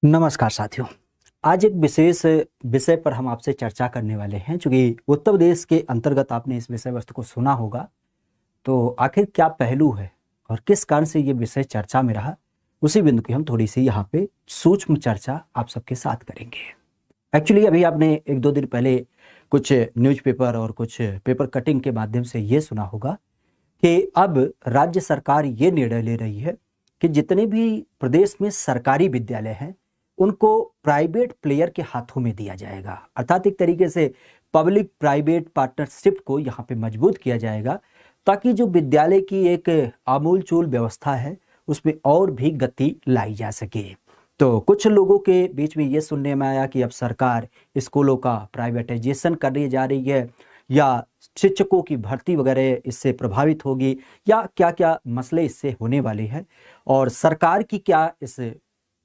नमस्कार साथियों। आज एक विशेष विषय पर हम आपसे चर्चा करने वाले हैं। चूंकि उत्तर प्रदेश के अंतर्गत आपने इस विषय वस्तु को सुना होगा, तो आखिर क्या पहलू है और किस कारण से ये विषय चर्चा में रहा, उसी बिंदु की हम थोड़ी सी यहाँ पे सूक्ष्म चर्चा आप सबके साथ करेंगे। एक्चुअली अभी आपने एक दो दिन पहले कुछ न्यूज़पेपर और कुछ पेपर कटिंग के माध्यम से ये सुना होगा कि अब राज्य सरकार ये निर्णय ले रही है कि जितने भी प्रदेश में सरकारी विद्यालय हैं उनको प्राइवेट प्लेयर के हाथों में दिया जाएगा। अर्थात एक तरीके से पब्लिक प्राइवेट पार्टनरशिप को यहाँ पे मजबूत किया जाएगा, ताकि जो विद्यालय की एक आमूल चूल व्यवस्था है उसमें और भी गति लाई जा सके। तो कुछ लोगों के बीच में ये सुनने में आया कि अब सरकार स्कूलों का प्राइवेटाइजेशन करने जा रही है, या शिक्षकों की भर्ती वगैरह इससे प्रभावित होगी, या क्या क्या मसले इससे होने वाले हैं, और सरकार की क्या इस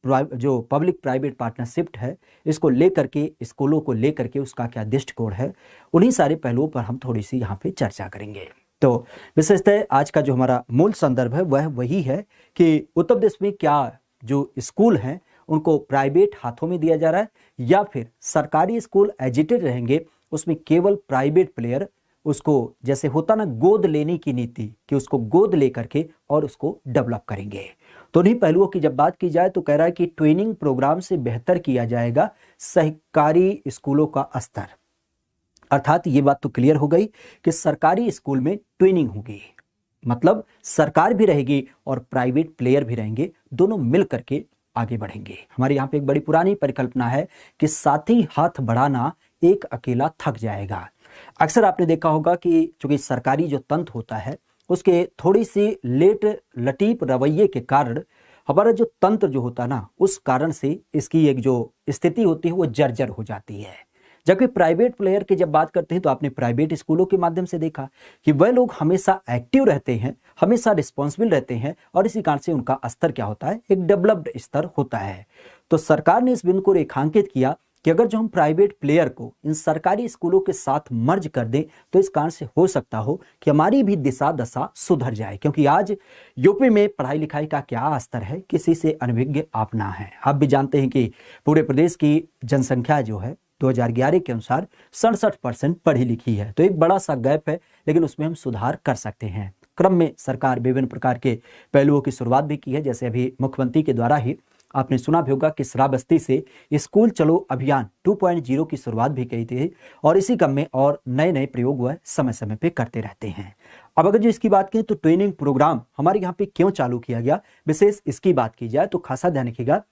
जो पब्लिक प्राइवेट पार्टनरशिप है इसको लेकर के, स्कूलों को लेकर के उसका क्या दृष्टिकोण है, उन्हीं सारे पहलुओं पर हम थोड़ी सी यहाँ पे चर्चा करेंगे। तो विशेषतः आज का जो हमारा मूल संदर्भ है वह वही है कि उत्तर प्रदेश में क्या जो स्कूल हैं उनको प्राइवेट हाथों में दिया जा रहा है, या फिर सरकारी स्कूल एजिटेड रहेंगे, उसमें केवल प्राइवेट प्लेयर उसको, जैसे होता ना गोद लेने की नीति, कि उसको गोद लेकर के और उसको डेवलप करेंगे। तो इन्हीं पहलुओं की जब बात की जाए तो कह रहा है कि ट्रेनिंग प्रोग्राम से बेहतर किया जाएगा सरकारी स्कूलों का स्तर। अर्थात ये बात तो क्लियर हो गई कि सरकारी स्कूल में ट्रेनिंग होगी, मतलब सरकार भी रहेगी और प्राइवेट प्लेयर भी रहेंगे, दोनों मिल करके आगे बढ़ेंगे। हमारे यहाँ पे एक बड़ी पुरानी परिकल्पना है कि साथी हाथ बढ़ाना एक अकेला थक जाएगा। अक्सर आपने देखा होगा कि चूंकि सरकारी जो तंत्र होता है उसके थोड़ी सी लेट लटीफ रवैये के कारण हमारा जो तंत्र जो होता है ना, उस कारण से इसकी एक जो स्थिति होती है वो जर्जर हो जाती है। जबकि प्राइवेट प्लेयर की जब बात करते हैं तो आपने प्राइवेट स्कूलों के माध्यम से देखा कि वह लोग हमेशा एक्टिव रहते हैं, हमेशा रिस्पॉन्सिबल रहते हैं, और इसी कारण से उनका स्तर क्या होता है, एक डेवलप्ड स्तर होता है। तो सरकार ने इस बिंदु को रेखांकित किया कि अगर जो हम प्राइवेट प्लेयर को इन सरकारी स्कूलों के साथ मर्ज कर दें तो इस कारण से हो सकता हो कि हमारी भी दिशा दशा सुधर जाए। क्योंकि आज यूपी में पढ़ाई लिखाई का क्या स्तर है किसी से अनभिज्ञ आप ना है। आप भी जानते हैं कि पूरे प्रदेश की जनसंख्या जो है 2011 के अनुसार 67% पढ़ी लिखी है। तो एक बड़ा सा गैप है, लेकिन उसमें हम सुधार कर सकते हैं। क्रम में सरकार विभिन्न प्रकार के पहलुओं की शुरुआत भी की है। जैसे अभी मुख्यमंत्री के द्वारा ही आपने सुना भी होगा कि श्रावस्ती से स्कूल चलो अभियान 2.0 की शुरुआत भी की थी, और इसी क्रम में और नए नए प्रयोग वह समय समय पे करते रहते हैं। अब अगर जो इसकी बात करें तो ट्रेनिंग प्रोग्राम हमारे यहाँ पे क्यों चालू किया गया, विशेष इसकी बात की जाए तो खासा ध्यान रखिएगा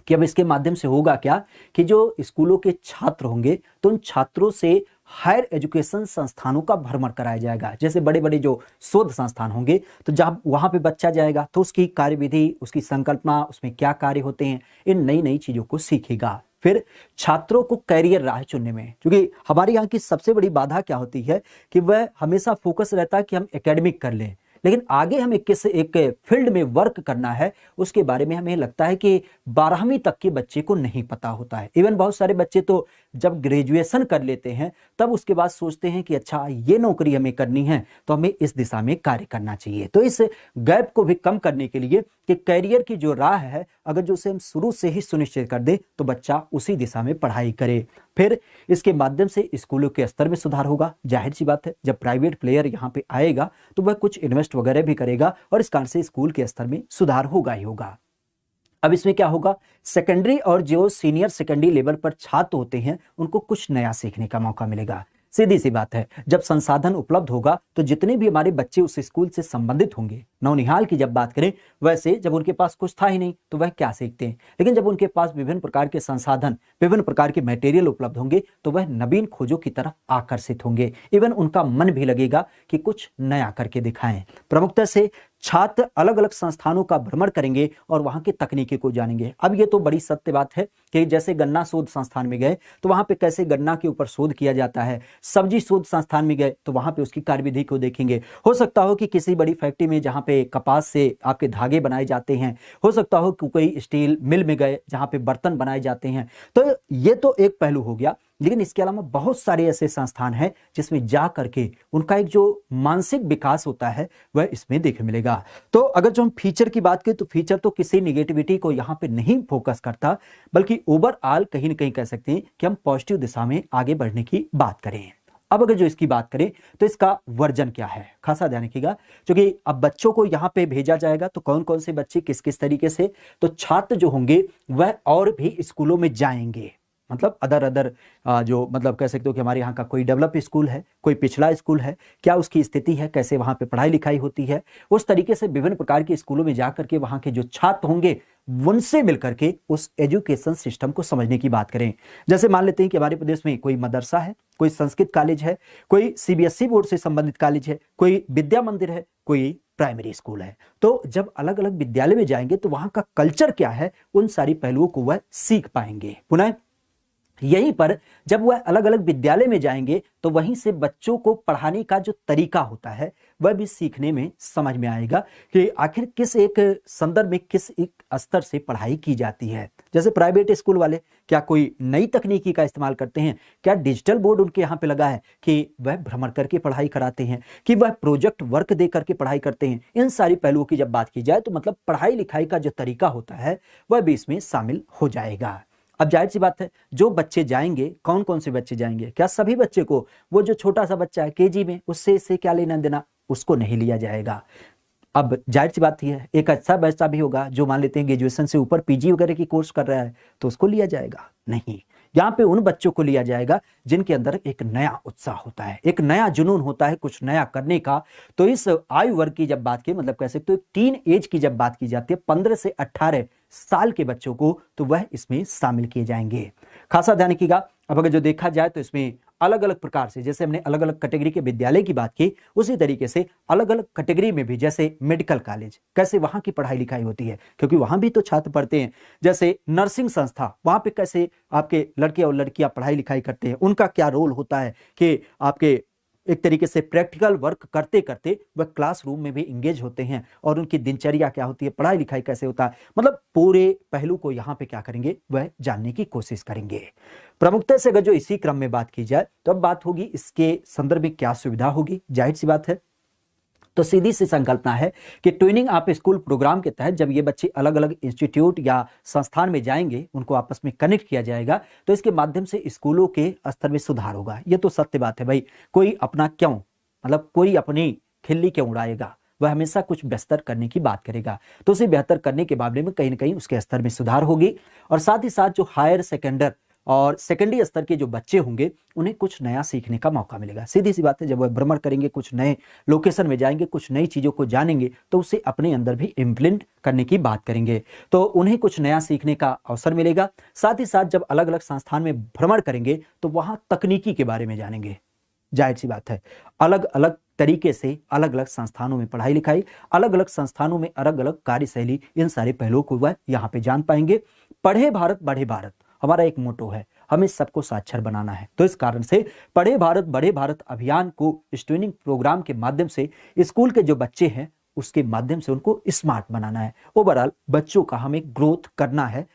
कि अब इसके माध्यम से होगा क्या कि जो स्कूलों के छात्र होंगे तो उन छात्रों से हायर एजुकेशन संस्थानों का भ्रमण कराया जाएगा। जैसे बड़े बड़े जो शोध संस्थान होंगे तो जब वहां पे बच्चा जाएगा तो उसकी कार्यविधि, उसकी संकल्पना, उसमें क्या कार्य होते हैं, इन नई नई चीजों को सीखेगा। फिर छात्रों को कैरियर राह चुनने में, क्योंकि हमारे यहाँ की सबसे बड़ी बाधा क्या होती है कि वह हमेशा फोकस रहता है कि हम एकेडमिक कर लें, लेकिन आगे हमें किस एक फील्ड में वर्क करना है उसके बारे में हमें लगता है कि 12वीं तक के बच्चे को नहीं पता होता है। इवन बहुत सारे बच्चे तो जब ग्रेजुएशन कर लेते हैं तब उसके बाद सोचते हैं कि अच्छा ये नौकरी हमें करनी है तो हमें इस दिशा में कार्य करना चाहिए। तो इस गैप को भी कम करने के लिए कि कैरियर की जो राह है अगर जो उसे हम शुरू से ही सुनिश्चित कर दें तो बच्चा उसी दिशा में पढ़ाई करे। फिर इसके माध्यम से स्कूलों के स्तर में सुधार होगा। जाहिर सी बात है जब प्राइवेट प्लेयर यहाँ पे आएगा तो वह कुछ इन्वेस्ट वगैरह भी करेगा और इस कारण से स्कूल के स्तर में सुधार होगा ही होगा। अब इसमें क्या होगा, सेकेंडरी और जो सीनियर सेकेंडरी लेवल पर छात्र होते हैं उनको कुछ नया सीखने का मौका मिलेगा। सीधी सी बात है, जब संसाधन उपलब्ध होगा तो जितने भी हमारे बच्चे उस स्कूल से संबंधित होंगे, नौनिहाल की जब बात करें, वैसे जब उनके पास कुछ था ही नहीं तो वह क्या सीखते हैं, लेकिन जब उनके पास विभिन्न प्रकार के संसाधन, विभिन्न प्रकार के मटेरियल उपलब्ध होंगे तो वह नवीन खोजों की तरफ आकर्षित होंगे। इवन उनका मन भी लगेगा कि कुछ नया करके दिखाएं। प्रमुखता से छात्र अलग अलग संस्थानों का भ्रमण करेंगे और वहां की तकनीकी को जानेंगे। अब ये तो बड़ी सत्य बात है कि जैसे गन्ना शोध संस्थान में गए तो वहां पे कैसे गन्ना के ऊपर शोध किया जाता है, सब्जी शोध संस्थान में गए तो वहां पे उसकी कार्यविधि को देखेंगे। हो सकता हो कि किसी बड़ी फैक्ट्री में जहां पे कपास से आपके धागे बनाए जाते हैं, हो सकता हो कि कोई स्टील मिल में गए जहां पे बर्तन बनाए जाते हैं। तो ये तो एक पहलू हो गया, लेकिन इसके अलावा बहुत सारे ऐसे संस्थान हैं जिसमें जा करके उनका एक जो मानसिक विकास होता है वह इसमें देखने मिलेगा। तो अगर जो हम फीचर की बात करें तो फीचर तो किसी निगेटिविटी को यहाँ पे नहीं फोकस करता, बल्कि ओवरऑल कहीं ना कहीं कह सकते हैं कि हम पॉजिटिव दिशा में आगे बढ़ने की बात करें। अब अगर जो इसकी बात करें तो इसका वर्जन क्या है, खासा ध्यान रखिएगा, क्योंकि अब बच्चों को यहाँ पे भेजा जाएगा तो कौन कौन से बच्चे किस किस तरीके से, तो छात्र जो होंगे वह और भी स्कूलों में जाएंगे, मतलब अदर जो मतलब कह सकते हो कि हमारे यहाँ का कोई डेवलप स्कूल है, कोई पिछड़ा स्कूल है, क्या उसकी स्थिति है, कैसे वहाँ पे पढ़ाई लिखाई होती है, उस तरीके से विभिन्न प्रकार के स्कूलों में जाकर के वहाँ के जो छात्र होंगे उनसे मिलकर के उस एजुकेशन सिस्टम को समझने की बात करें। जैसे मान लेते हैं कि हमारे प्रदेश में कोई मदरसा है, कोई संस्कृत कॉलेज है, कोई सीबीएसई बोर्ड से संबंधित कॉलेज है, कोई विद्या मंदिर है, कोई प्राइमरी स्कूल है। तो जब अलग अलग विद्यालय में जाएंगे तो वहां का कल्चर क्या है, उन सारी पहलुओं को वह सीख पाएंगे। पुनः यहीं पर जब वह अलग अलग विद्यालय में जाएंगे तो वहीं से बच्चों को पढ़ाने का जो तरीका होता है वह भी सीखने में समझ में आएगा कि आखिर किस एक संदर्भ में किस एक स्तर से पढ़ाई की जाती है। जैसे प्राइवेट स्कूल वाले क्या कोई नई तकनीकी का इस्तेमाल करते हैं, क्या डिजिटल बोर्ड उनके यहाँ पे लगा है कि वह भ्रमण करके पढ़ाई कराते हैं, कि वह प्रोजेक्ट वर्क दे करके पढ़ाई करते हैं। इन सारी पहलुओं की जब बात की जाए तो मतलब पढ़ाई लिखाई का जो तरीका होता है वह भी इसमें शामिल हो जाएगा। अब जाहिर सी बात है जो बच्चे जाएंगे, कौन कौन से बच्चे जाएंगे, क्या सभी बच्चे को, वो जो छोटा सा बच्चा है केजी में उससे इससे क्या लेना देना, उसको नहीं लिया जाएगा। अब जाहिर सी बात है एक अच्छा बच्चा भी होगा जो मान लेते हैं ग्रेजुएशन से ऊपर पीजी वगैरह की कोर्स कर रहा है तो उसको लिया जाएगा नहीं। यहाँ पे उन बच्चों को लिया जाएगा जिनके अंदर एक नया उत्साह होता है, एक नया जुनून होता है कुछ नया करने का। तो इस आयु वर्ग की जब बात की, मतलब कह सकते हो टीन एज की जब बात की जाती है 15 से 18 साल के बच्चों को, तो वह इसमें शामिल किए जाएंगे। खासा ध्यान रखिएगा। अब अगर जो देखा जाए तो इसमें अलग अलग प्रकार से, जैसे हमने अलग अलग कैटेगरी के विद्यालय की बात की, उसी तरीके से अलग अलग कैटेगरी में भी, जैसे मेडिकल कॉलेज कैसे वहां की पढ़ाई लिखाई होती है, क्योंकि वहां भी तो छात्र पढ़ते हैं। जैसे नर्सिंग संस्था, वहां पे कैसे आपके लड़के और लड़कियां पढ़ाई लिखाई करते हैं, उनका क्या रोल होता है कि आपके एक तरीके से प्रैक्टिकल वर्क करते करते वह क्लासरूम में भी इंगेज होते हैं, और उनकी दिनचर्या क्या होती है, पढ़ाई लिखाई कैसे होता है, मतलब पूरे पहलू को यहाँ पे क्या करेंगे, वह जानने की कोशिश करेंगे। प्रमुखता से अगर जो इसी क्रम में बात की जाए तो अब बात होगी इसके संदर्भ में क्या सुविधा होगी। जाहिर सी बात है तो सीधी सी संकल्पना है कि ट्रेनिंग आप स्कूल प्रोग्राम के तहत जब ये बच्चे अलग अलग इंस्टीट्यूट या संस्थान में जाएंगे, उनको आपस में कनेक्ट किया जाएगा, तो इसके माध्यम से स्कूलों के स्तर में सुधार होगा। ये तो सत्य बात है भाई, कोई अपना क्यों, मतलब कोई अपनी खिल्ली क्यों उड़ाएगा, वह हमेशा कुछ बेहतर करने की बात करेगा। तो उसे बेहतर करने के मामले में कहीं ना कहीं उसके स्तर में सुधार होगी। और साथ ही साथ जो हायर सेकेंडर और सेकेंडरी स्तर के जो बच्चे होंगे उन्हें कुछ नया सीखने का मौका मिलेगा। सीधी सी बात है, जब वह भ्रमण करेंगे, कुछ नए लोकेशन में जाएंगे, कुछ नई चीज़ों को जानेंगे, तो उसे अपने अंदर भी इम्प्लीमेंट करने की बात करेंगे, तो उन्हें कुछ नया सीखने का अवसर मिलेगा। साथ ही साथ जब अलग अलग संस्थान में भ्रमण करेंगे तो वहाँ तकनीकी के बारे में जानेंगे। जाहिर सी बात है अलग अलग तरीके से अलग अलग संस्थानों में पढ़ाई लिखाई, अलग अलग संस्थानों में अलग अलग कार्यशैली, इन सारे पहलुओं को वह यहाँ पे जान पाएंगे। पढ़े भारत बढ़े भारत हमारा एक मोटो है, हमें सबको साक्षर बनाना है। तो इस कारण से पढ़े भारत बढ़े भारत अभियान को इस ट्रेनिंग प्रोग्राम के माध्यम से स्कूल के जो बच्चे हैं उसके माध्यम से उनको स्मार्ट बनाना है। ओवरऑल बच्चों का हमें ग्रोथ करना है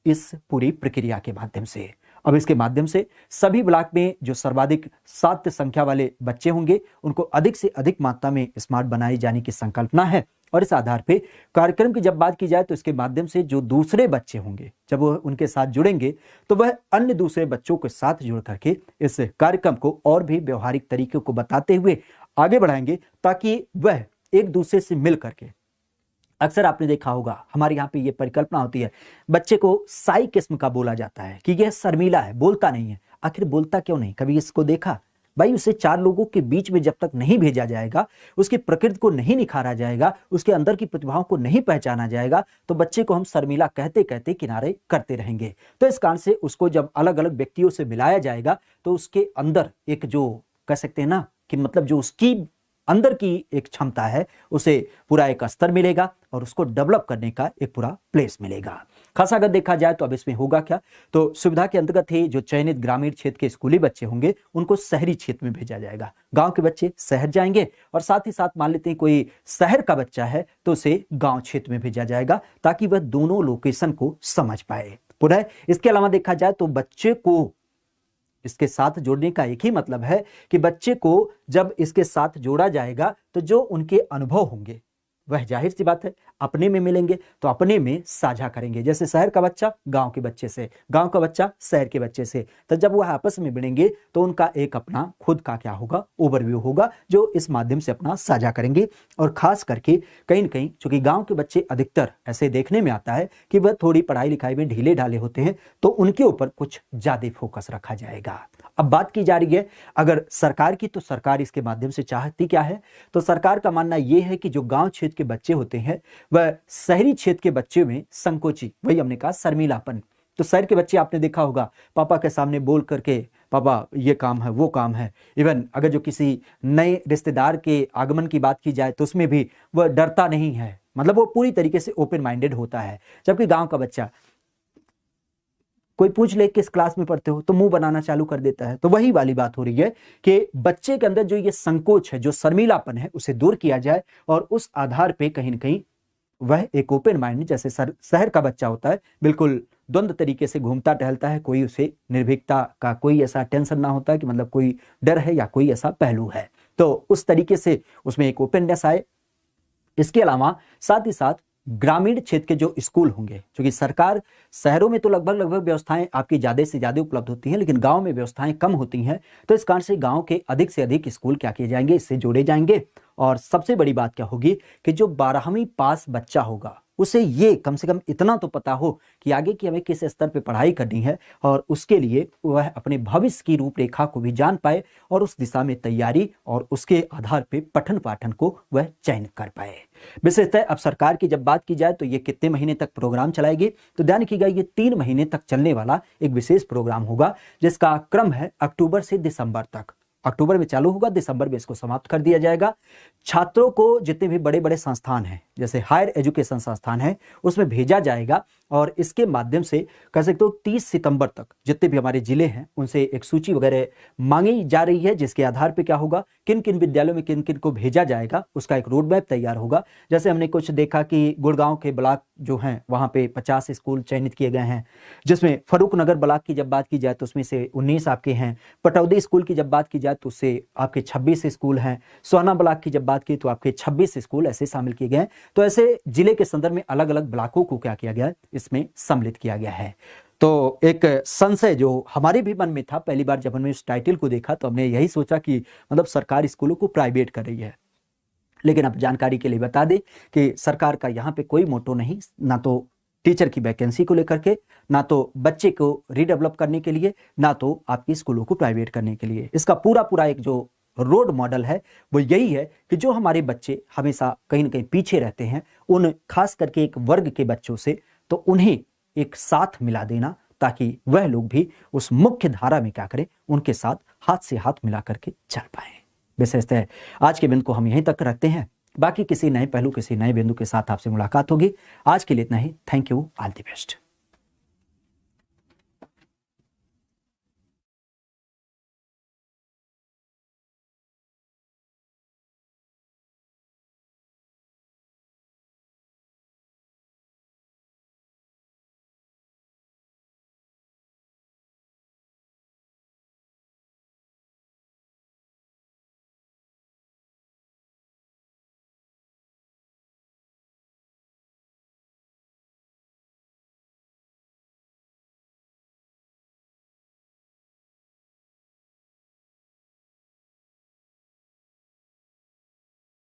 इस पूरी प्रक्रिया के माध्यम से। अब इसके माध्यम से सभी ब्लॉक में जो सर्वाधिक 7 संख्या वाले बच्चे होंगे उनको अधिक से अधिक मात्रा में स्मार्ट बनाए जाने की संकल्पना है। और इस आधार पे कार्यक्रम की जब बात की जाए तो इसके माध्यम से जो दूसरे बच्चे होंगे जब वह उनके साथ जुड़ेंगे तो वह अन्य दूसरे बच्चों के साथ जुड़ करके इस कार्यक्रम को और भी व्यवहारिक तरीकों को बताते हुए आगे बढ़ाएंगे, ताकि वह एक दूसरे से मिल करके, अक्सर आपने देखा होगा हमारे यहाँ पे ये परिकल्पना होती है, बच्चे को साई किस्म का बोला जाता है कि यह शर्मीला है, बोलता नहीं है। आखिर बोलता क्यों नहीं, कभी इसको देखा भाई? उसे 4 लोगों के बीच में जब तक नहीं भेजा जाएगा, उसकी प्रकृति को नहीं निखारा जाएगा, उसके अंदर की प्रतिभाओं को नहीं पहचाना जाएगा, तो बच्चे को हम शर्मीला कहते कहते किनारे करते रहेंगे। तो इस कारण से उसको जब अलग अलग व्यक्तियों से मिलाया जाएगा तो उसके अंदर एक जो कह सकते हैं ना कि मतलब जो उसकी अंदर की एक क्षमता है उसे पूरा एक स्तर मिलेगा और उसको डेवलप करने का एक पूरा प्लेस मिलेगा। खासा अगर देखा जाए तो अब इसमें होगा क्या, तो सुविधा के अंतर्गत ही जो चयनित ग्रामीण क्षेत्र के स्कूली बच्चे होंगे उनको शहरी क्षेत्र में भेजा जाएगा, गांव के बच्चे शहर जाएंगे, और साथ ही साथ मान लेते हैं कोई शहर का बच्चा है तो उसे गांव क्षेत्र में भेजा जाएगा ताकि वह दोनों लोकेशन को समझ पाए। पुनः इसके अलावा देखा जाए तो बच्चे को इसके साथ जोड़ने का एक ही मतलब है कि बच्चे को जब इसके साथ जोड़ा जाएगा तो जो उनके अनुभव होंगे वह जाहिर सी बात है अपने में मिलेंगे, तो अपने में साझा करेंगे। जैसे शहर का बच्चा गांव के बच्चे से, गांव का बच्चा शहर के बच्चे से, तो जब वह आपस में मिलेंगे तो उनका एक अपना खुद का क्या होगा, ओवरव्यू होगा जो इस माध्यम से अपना साझा करेंगे। और खास करके कहीं न कहीं चूंकि गांव के बच्चे अधिकतर ऐसे देखने में आता है कि वह थोड़ी पढ़ाई लिखाई में ढीले ढाले होते हैं, तो उनके ऊपर कुछ ज्यादा फोकस रखा जाएगा। अब बात की जा रही है अगर सरकार की, तो सरकार इसके माध्यम से चाहती क्या है, तो सरकार का मानना यह है कि जो गांव क्षेत्र के बच्चे होते हैं वह शहरी क्षेत्र के बच्चे में संकोची, वही हमने कहा शर्मीलापन। तो शहर के बच्चे आपने देखा होगा पापा के सामने बोल करके पापा ये काम है वो काम है, इवन अगर जो किसी नए रिश्तेदार के आगमन की बात की जाए तो उसमें भी वह डरता नहीं है, मतलब वो पूरी तरीके से ओपन माइंडेड होता है। जबकि गांव का बच्चा कोई पूछ ले किस क्लास में पढ़ते हो तो मुंह बनाना चालू कर देता है। तो वही वाली बात हो रही है कि बच्चे के अंदर जो ये संकोच है, जो शर्मीलापन है, उसे दूर किया जाए और उस आधार पे कहीं न कहीं वह एक ओपन माइंड, जैसे शहर का बच्चा होता है बिल्कुल द्वंद्व तरीके से घूमता टहलता है, कोई उसे निर्भीकता का कोई ऐसा टेंशन ना होता है कि मतलब कोई डर है या कोई ऐसा पहलू है, तो उस तरीके से उसमें एक ओपननेस आए। इसके अलावा साथ ही साथ ग्रामीण क्षेत्र के जो स्कूल होंगे, क्योंकि सरकार शहरों में तो लगभग व्यवस्थाएं आपकी ज्यादा से ज्यादा उपलब्ध होती हैं, लेकिन गांव में व्यवस्थाएं कम होती हैं, तो इस कारण से गांव के अधिक से अधिक स्कूल क्या किए जाएंगे, इससे जोड़े जाएंगे। और सबसे बड़ी बात क्या होगी कि जो 12वीं पास बच्चा होगा उसे ये कम से कम इतना तो पता हो कि आगे की हमें किस स्तर पे पढ़ाई करनी है, और उसके लिए वह अपने भविष्य की रूपरेखा को भी जान पाए और उस दिशा में तैयारी और उसके आधार पे पठन पाठन को वह चयन कर पाए। विशेषतः अब सरकार की जब बात की जाए तो ये कितने महीने तक प्रोग्राम चलाएगी, तो ध्यान रखिएगा ये 3 महीने तक चलने वाला एक विशेष प्रोग्राम होगा जिसका क्रम है अक्टूबर से दिसंबर तक। अक्टूबर में चालू होगा, दिसंबर में इसको समाप्त कर दिया जाएगा। छात्रों को जितने भी बड़े बड़े संस्थान हैं, जैसे हायर एजुकेशन संस्थान है, उसमें भेजा जाएगा और इसके माध्यम से कह सकते हो 30 सितंबर तक जितने भी हमारे जिले हैं उनसे एक सूची वगैरह मांगी जा रही है, जिसके आधार पे क्या होगा, किन किन विद्यालयों में किन किन को भेजा जाएगा उसका एक रोड मैप तैयार होगा। जैसे हमने कुछ देखा कि गुड़गांव के ब्लॉक जो हैं वहां पे 50 स्कूल चयनित किए गए हैं, जिसमें फरूक नगर ब्लॉक की जब बात की जाए तो उसमें से 19 आपके हैं, पटौदी स्कूल की जब बात की जाए तो उससे आपके 26 स्कूल हैं, सोहना ब्लॉक की जब बात की तो आपके 26 स्कूल ऐसे शामिल किए गए हैं। तो ऐसे जिले के संदर्भ में अलग अलग ब्लॉकों को क्या किया गया है, इसमें सम्मिलित किया गया है। तो एक संशय जो हमारे भी मन में था पहली बार जब हमने इस टाइटल को देखा तो हमने यही सोचा कि मतलब सरकार स्कूलों को प्राइवेट कर रही है, लेकिन अब जानकारी के लिए बता दें कि सरकार का यहाँ पे कोई मोटो नहीं, ना तो टीचर की वैकेंसी को लेकर के, ना तो बच्चे को रीडेवलप करने के लिए, ना तो आपकी स्कूलों को प्राइवेट करने के लिए। इसका पूरा एक जो रोड मॉडल है वो यही है कि जो हमारे बच्चे हमेशा कहीं ना कहीं पीछे रहते हैं, उन खास करके एक वर्ग के बच्चों से, तो उन्हें एक साथ मिला देना ताकि वह लोग भी उस मुख्य धारा में क्या करें, उनके साथ हाथ से हाथ मिला करके चल पाए। विशेषतः आज के बिंदु को हम यहीं तक रखते हैं, बाकी किसी नए पहलू किसी नए बिंदु के साथ आपसे मुलाकात होगी। आज के लिए इतना ही। Thank you, all the best.